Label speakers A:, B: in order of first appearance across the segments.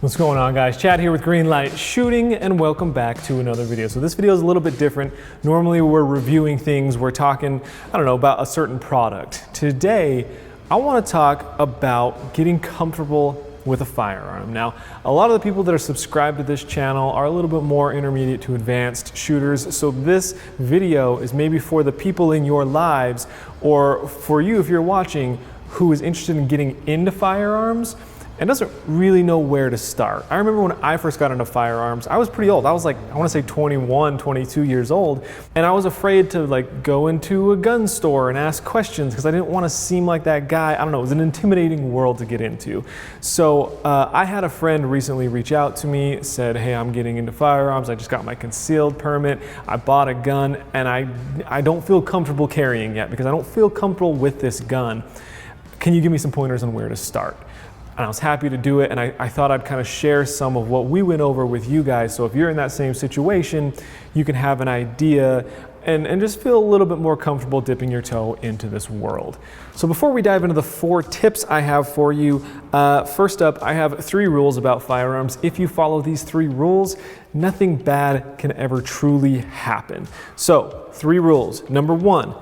A: What's going on, guys? Chad here with Greenlight Shooting, and welcome back to another video. So this video is a little bit different. Normally we're reviewing things, we're talking, I don't know, about a certain product. Today, I want to talk about getting comfortable with a firearm. Now, a lot of the people that are subscribed to this channel are a little bit more intermediate to advanced shooters, so this video is maybe for the people in your lives, or for you if you're watching, who is interested in getting into firearms and doesn't really know where to start. I remember when I first got into firearms, I was pretty old. I was like, I want to say 21, 22 years old, and I was afraid to like go into a gun store and ask questions because I didn't want to seem like that guy. I don't know, it was an intimidating world to get into. So I had a friend recently reach out to me, said, hey, I'm getting into firearms. I just got my concealed permit. I bought a gun and I don't feel comfortable carrying yet because I don't feel comfortable with this gun. Can you give me some pointers on where to start? And I was happy to do it, and I thought I'd kind of share some of what we went over with you guys, so if you're in that same situation, you can have an idea and just feel a little bit more comfortable dipping your toe into this world. So before we dive into the 4 tips I have for you, first up, I have 3 rules about firearms. If you follow these 3 rules, nothing bad can ever truly happen. So 3 rules. Number 1,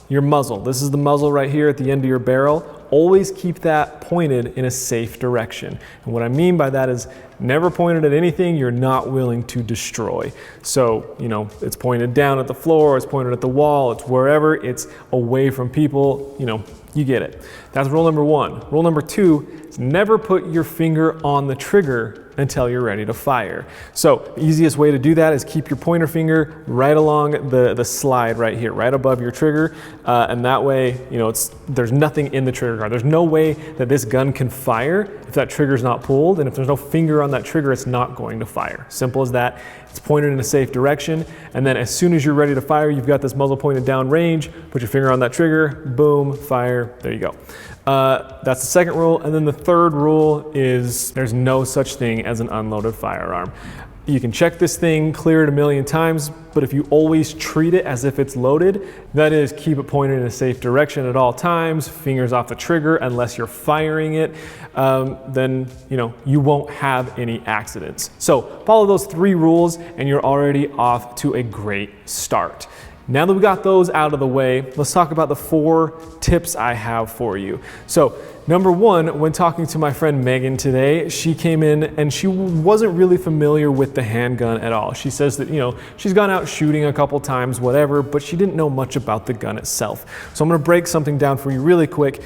A: your muzzle. This is the muzzle right here at the end of your barrel. Always keep that pointed in a safe direction. And what I mean by that is never point it at anything you're not willing to destroy. So, you know, it's pointed down at the floor, it's pointed at the wall, it's wherever, it's away from people, you know, you get it. That's rule number 1. Rule number 2 is never put your finger on the trigger until you're ready to fire. So the easiest way to do that is keep your pointer finger right along the slide right here, right above your trigger, and that way, you know, there's nothing in the trigger guard. There's no way that this gun can fire if that trigger's not pulled, and if there's no finger on that trigger, it's not going to fire. Simple as that. It's pointed in a safe direction, and then as soon as you're ready to fire, you've got this muzzle pointed down range, put your finger on that trigger, boom, fire, there you go. That's the second rule, and then the third rule is there's no such thing as an unloaded firearm. You can check this thing, clear it a million times, but if you always treat it as if it's loaded, that is, keep it pointed in a safe direction at all times, fingers off the trigger unless you're firing it, then you know you won't have any accidents. So follow those 3 rules and you're already off to a great start. Now that we got those out of the way, let's talk about the 4 tips I have for you. So number 1, when talking to my friend Megan today, she came in and she wasn't really familiar with the handgun at all. She says that, you know, she's gone out shooting a couple times, whatever, but she didn't know much about the gun itself. So I'm gonna break something down for you really quick.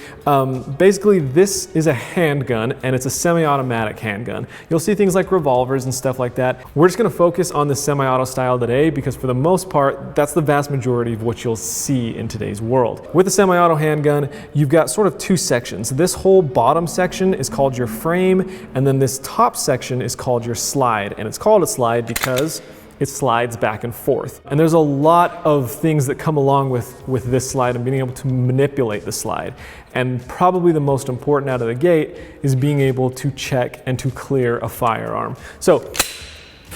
A: Basically, this is a handgun and it's a semi-automatic handgun. You'll see things like revolvers and stuff like that. We're just gonna focus on the semi-auto style today because for the most part, that's the vast majority of what you'll see in today's world. With a semi-auto handgun, you've got sort of 2 sections. This whole bottom section is called your frame, and then this top section is called your slide. And it's called a slide because it slides back and forth. And there's a lot of things that come along with this slide and being able to manipulate the slide. And probably the most important out of the gate is being able to check and to clear a firearm. So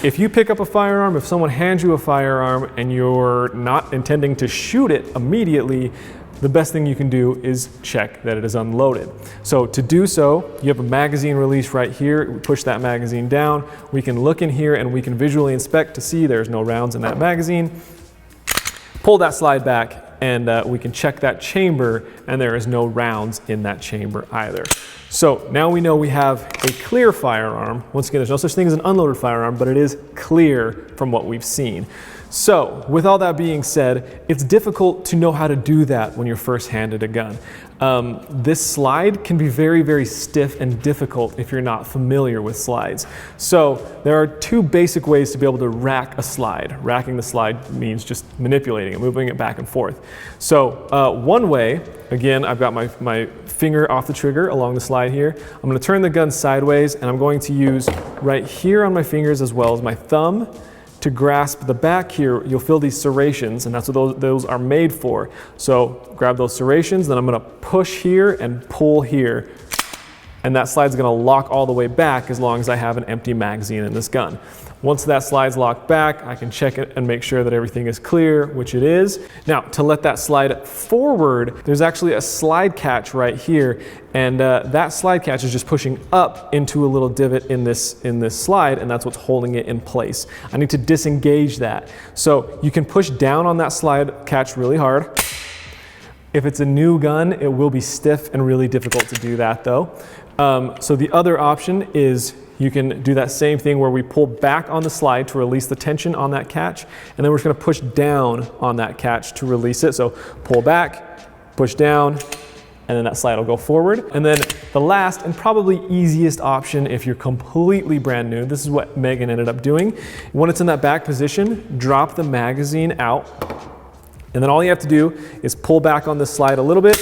A: if you pick up a firearm, if someone hands you a firearm and you're not intending to shoot it immediately, the best thing you can do is check that it is unloaded. So to do so, you have a magazine release right here. We push that magazine down. We can look in here and we can visually inspect to see there's no rounds in that magazine. Pull that slide back and we can check that chamber and there is no rounds in that chamber either. So now we know we have a clear firearm. Once again, there's no such thing as an unloaded firearm, but it is clear from what we've seen. So with all that being said, it's difficult to know how to do that when you're first handed a gun. This slide can be very, very stiff and difficult if you're not familiar with slides. So there are 2 basic ways to be able to rack a slide. Racking the slide means just manipulating it, moving it back and forth. So one way, again, I've got my finger off the trigger along the slide here. I'm going to turn the gun sideways and I'm going to use right here on my fingers as well as my thumb to grasp the back here. You'll feel these serrations, and that's what those are made for. So grab those serrations, then I'm gonna push here and pull here, and that slide's gonna lock all the way back as long as I have an empty magazine in this gun. Once that slide's locked back, I can check it and make sure that everything is clear, which it is. Now, to let that slide forward, there's actually a slide catch right here, and that slide catch is just pushing up into a little divot in this slide, and that's what's holding it in place. I need to disengage that. So you can push down on that slide catch really hard. If it's a new gun, it will be stiff and really difficult to do that though. So the other option is you can do that same thing where we pull back on the slide to release the tension on that catch, and then we're just gonna push down on that catch to release it. So pull back, push down, and then that slide will go forward. And then the last and probably easiest option if you're completely brand new, this is what Megan ended up doing. When it's in that back position, drop the magazine out, and then all you have to do is pull back on the slide a little bit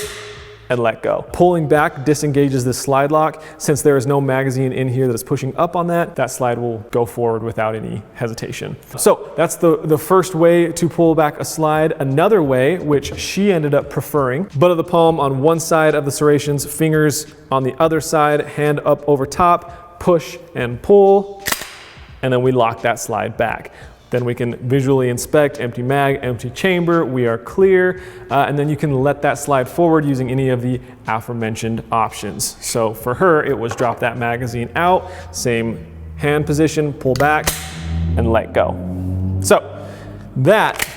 A: and let go. Pulling back disengages this slide lock. Since there is no magazine in here that is pushing up on that, that slide will go forward without any hesitation. So that's the first way to pull back a slide. Another way, which she ended up preferring, butt of the palm on one side of the serrations, fingers on the other side, hand up over top, push and pull, and then we lock that slide back. Then we can visually inspect empty mag, empty chamber, we are clear, and then you can let that slide forward using any of the aforementioned options. So for her, it was drop that magazine out, same hand position, pull back, and let go. So that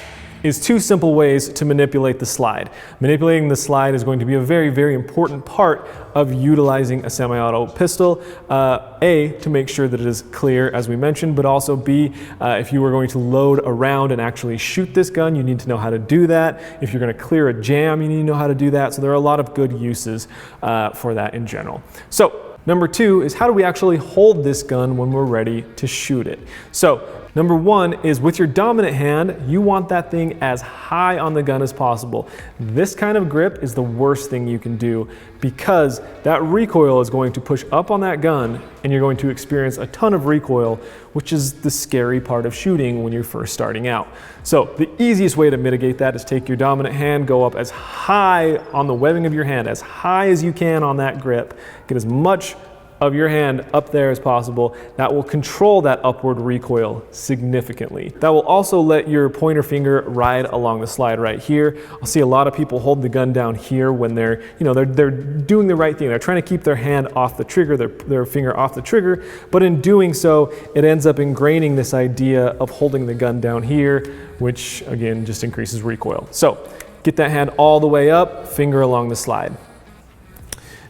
A: is two simple ways to manipulate the slide. Manipulating the slide is going to be a very, very important part of utilizing a semi-auto pistol. A, to make sure that it is clear, as we mentioned, but also B, if you are going to load around and actually shoot this gun, you need to know how to do that. If you're going to clear a jam, you need to know how to do that. So there are a lot of good uses for that in general. So number two is how do we actually hold this gun when we're ready to shoot it? So number one is with your dominant hand, you want that thing as high on the gun as possible. This kind of grip is the worst thing you can do because that recoil is going to push up on that gun and you're going to experience a ton of recoil, which is the scary part of shooting when you're first starting out. So the easiest way to mitigate that is take your dominant hand, go up as high on the webbing of your hand, as high as you can on that grip, get as much of your hand up there as possible. That will control that upward recoil significantly. That will also let your pointer finger ride along the slide right here. I'll see a lot of people hold the gun down here when they're doing the right thing. They're trying to keep their hand off the trigger, their finger off the trigger, but in doing so, it ends up ingraining this idea of holding the gun down here, which again, just increases recoil. So get that hand all the way up, finger along the slide.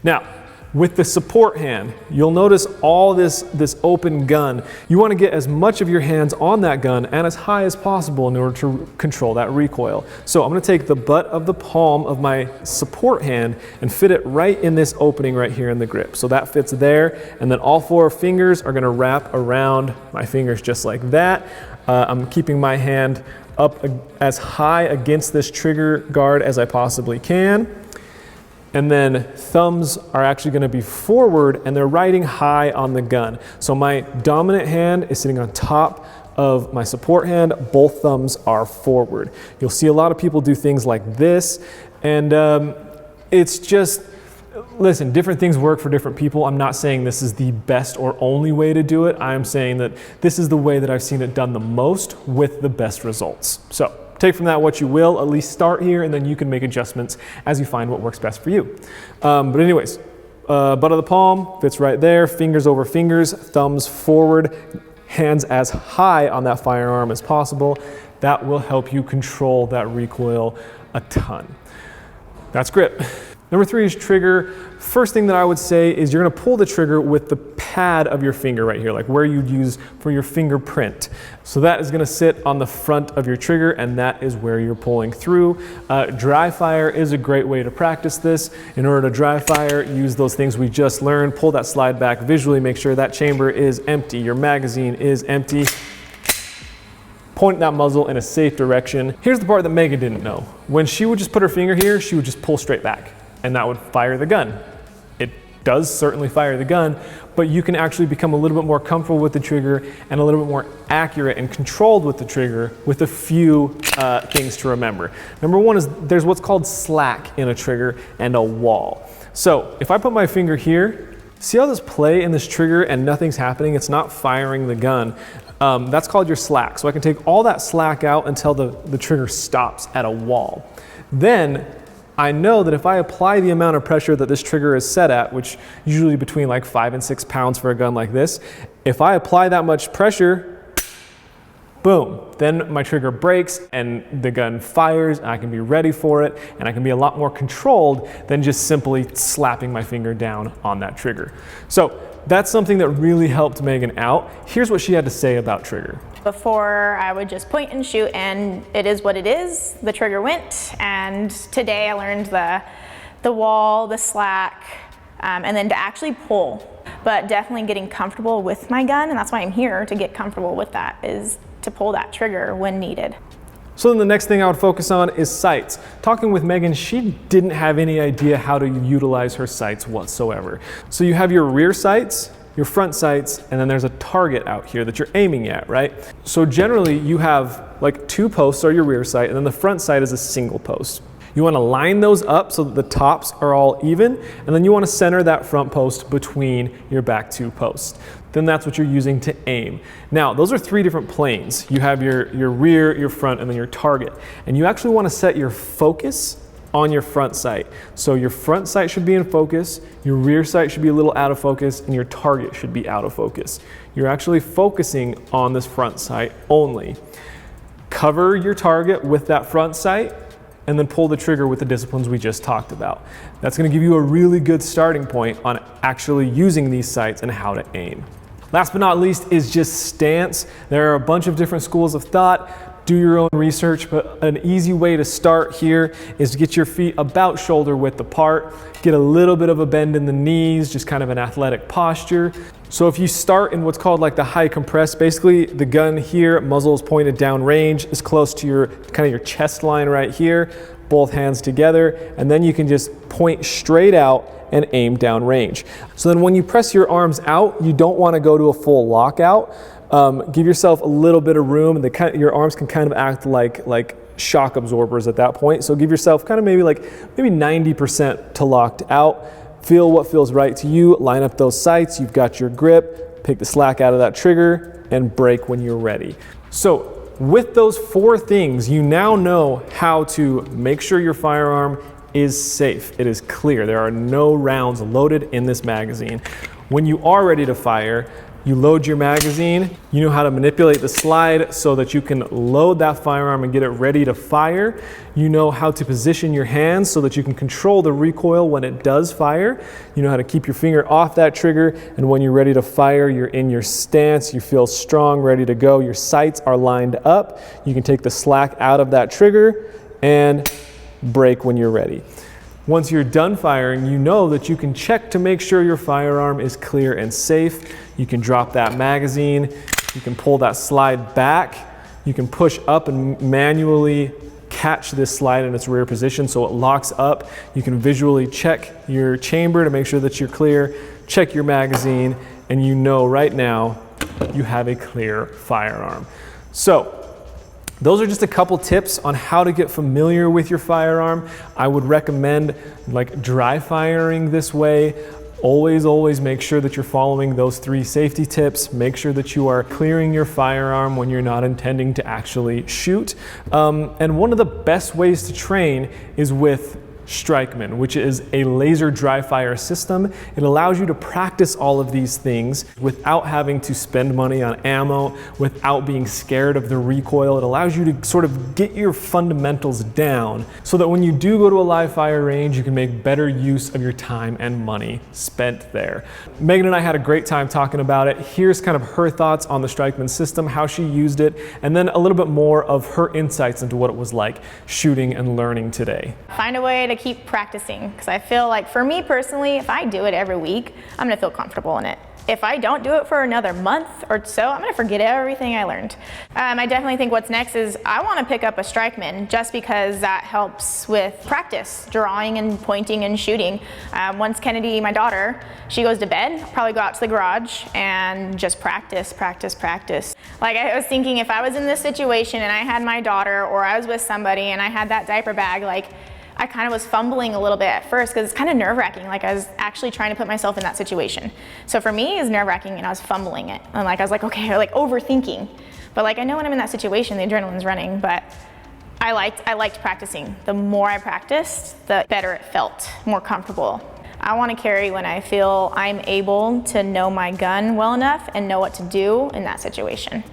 A: Now, with the support hand, you'll notice all this open gun. You want to get as much of your hands on that gun and as high as possible in order to control that recoil. So I'm going to take the butt of the palm of my support hand and fit it right in this opening right here in the grip. So that fits there, and then all four fingers are going to wrap around my fingers just like that. I'm keeping my hand up as high against this trigger guard as I possibly can. And then thumbs are actually going to be forward and they're riding high on the gun. So my dominant hand is sitting on top of my support hand, both thumbs are forward. You'll see a lot of people do things like this, and it's just, listen, different things work for different people. I'm not saying this is the best or only way to do it. I'm saying that this is the way that I've seen it done the most with the best results. So take from that what you will, at least start here, and then you can make adjustments as you find what works best for you. But anyways, butt of the palm fits right there, fingers over fingers, thumbs forward, hands as high on that firearm as possible. That will help you control that recoil a ton. That's grip. Number three is trigger. First thing that I would say is you're going to pull the trigger with the pad of your finger right here, like where you'd use for your fingerprint. So that is going to sit on the front of your trigger, and that is where you're pulling through. Dry fire is a great way to practice this. In order to dry fire, use those things we just learned. Pull that slide back visually, make sure that chamber is empty, your magazine is empty. Point that muzzle in a safe direction. Here's the part that Megan didn't know. When she would just put her finger here, she would just pull straight back, and that would fire the gun. It does certainly fire the gun, but you can actually become a little bit more comfortable with the trigger and a little bit more accurate and controlled with the trigger with a few things to remember. Number one is there's what's called slack in a trigger and a wall. So if I put my finger here, see how this play in this trigger and nothing's happening? It's not firing the gun. That's called your slack. So I can take all that slack out until the trigger stops at a wall. Then I know that if I apply the amount of pressure that this trigger is set at, which usually between like 5 and 6 pounds for a gun like this, if I apply that much pressure, boom, then my trigger breaks and the gun fires and I can be ready for it and I can be a lot more controlled than just simply slapping my finger down on that trigger. So that's something that really helped Megan out. Here's what she had to say about trigger.
B: Before I would just point and shoot and it is what it is. The trigger went, and today I learned the wall, the slack, and then to actually pull. But definitely getting comfortable with my gun, and that's why I'm here, to get comfortable with that, is to pull that trigger when needed.
A: So then the next thing I would focus on is sights. Talking with Megan, she didn't have any idea how to utilize her sights whatsoever. So you have your rear sights, your front sights, and then there's a target out here that you're aiming at, right? So generally you have like 2 posts are your rear sight, and then the front sight is a single post. You want to line those up so that the tops are all even, and then you want to center that front post between your back 2 posts. Then that's what you're using to aim. Now, those are 3 different planes. You have your rear, your front, and then your target. And you actually want to set your focus on your front sight. So your front sight should be in focus, your rear sight should be a little out of focus, and your target should be out of focus. You're actually focusing on this front sight only. Cover your target with that front sight, and then pull the trigger with the disciplines we just talked about. That's gonna give you a really good starting point on actually using these sights and how to aim. Last but not least is just stance. There are a bunch of different schools of thought. Do your own research, but an easy way to start here is to get your feet about shoulder width apart, get a little bit of a bend in the knees, just kind of an athletic posture. So if you start in what's called like the high compress, basically the gun here, muzzle is pointed down range, is close to your kind of your chest line right here, both hands together, and then you can just point straight out and aim down range. So then when you press your arms out, you don't want to go to a full lockout. Give yourself a little bit of room, and your arms can kind of act like shock absorbers at that point. So give yourself kind of maybe 90% to locked out. Feel what feels right to you, line up those sights, you've got your grip, take the slack out of that trigger, and break when you're ready. So with those 4 things, you now know how to make sure your firearm is safe. It is clear. There are no rounds loaded in this magazine. When you are ready to fire, you load your magazine, you know how to manipulate the slide so that you can load that firearm and get it ready to fire. You know how to position your hands so that you can control the recoil when it does fire. You know how to keep your finger off that trigger, and when you're ready to fire, you're in your stance, you feel strong, ready to go. Your sights are lined up. You can take the slack out of that trigger and break when you're ready. Once you're done firing, you know that you can check to make sure your firearm is clear and safe. You can drop that magazine, you can pull that slide back, you can push up and manually catch this slide in its rear position so it locks up. You can visually check your chamber to make sure that you're clear, check your magazine, and you know right now you have a clear firearm. So those are just a couple tips on how to get familiar with your firearm. I would recommend dry firing this way. Always make sure that you're following those 3 safety tips. Make sure that you are clearing your firearm when you're not intending to actually shoot. And one of the best ways to train is with Strikeman, which is a laser dry fire system. It allows you to practice all of these things without having to spend money on ammo, without being scared of the recoil. It allows you to sort of get your fundamentals down so that when you do go to a live fire range, you can make better use of your time and money spent there. Megan and I had a great time talking about it. Here's kind of her thoughts on the Strikeman system, how she used it, and then a little bit more of her insights into what it was like shooting and learning today.
B: Find a way to keep practicing, because I feel like for me personally, if I do it every week, I'm gonna feel comfortable in it. If I don't do it for another month or so, I'm gonna forget everything I learned. I definitely think what's next is I wanna pick up a Strikeman just because that helps with practice, drawing and pointing and shooting. Once Kennedy, my daughter, she goes to bed, I'll probably go out to the garage and just practice. Like I was thinking, if I was in this situation and I had my daughter, or I was with somebody and I had that diaper bag, like I kind of was fumbling a little bit at first because it's kind of nerve-wracking. Like I was actually trying to put myself in that situation. So for me, it's nerve-wracking and I was fumbling it. And like I was like, okay, like overthinking. But like I know when I'm in that situation, the adrenaline's running, but I liked practicing. The more I practiced, the better it felt, more comfortable. I want to carry when I feel I'm able to know my gun well enough and know what to do in that situation.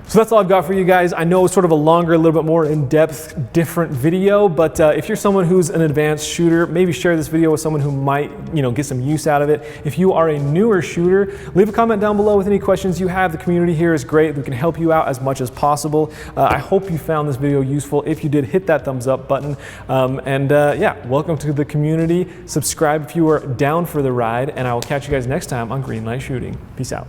A: So that's all I've got for you guys. I know it's sort of a longer, a little bit more in-depth, different video, but if you're someone who's an advanced shooter, maybe share this video with someone who might, get some use out of it. If you are a newer shooter, leave a comment down below with any questions you have. The community here is great. We can help you out as much as possible. I hope you found this video useful. If you did, hit that thumbs up button. Yeah, welcome to the community. Subscribe if you are down for the ride, and I will catch you guys next time on Greenlight Shooting. Peace out.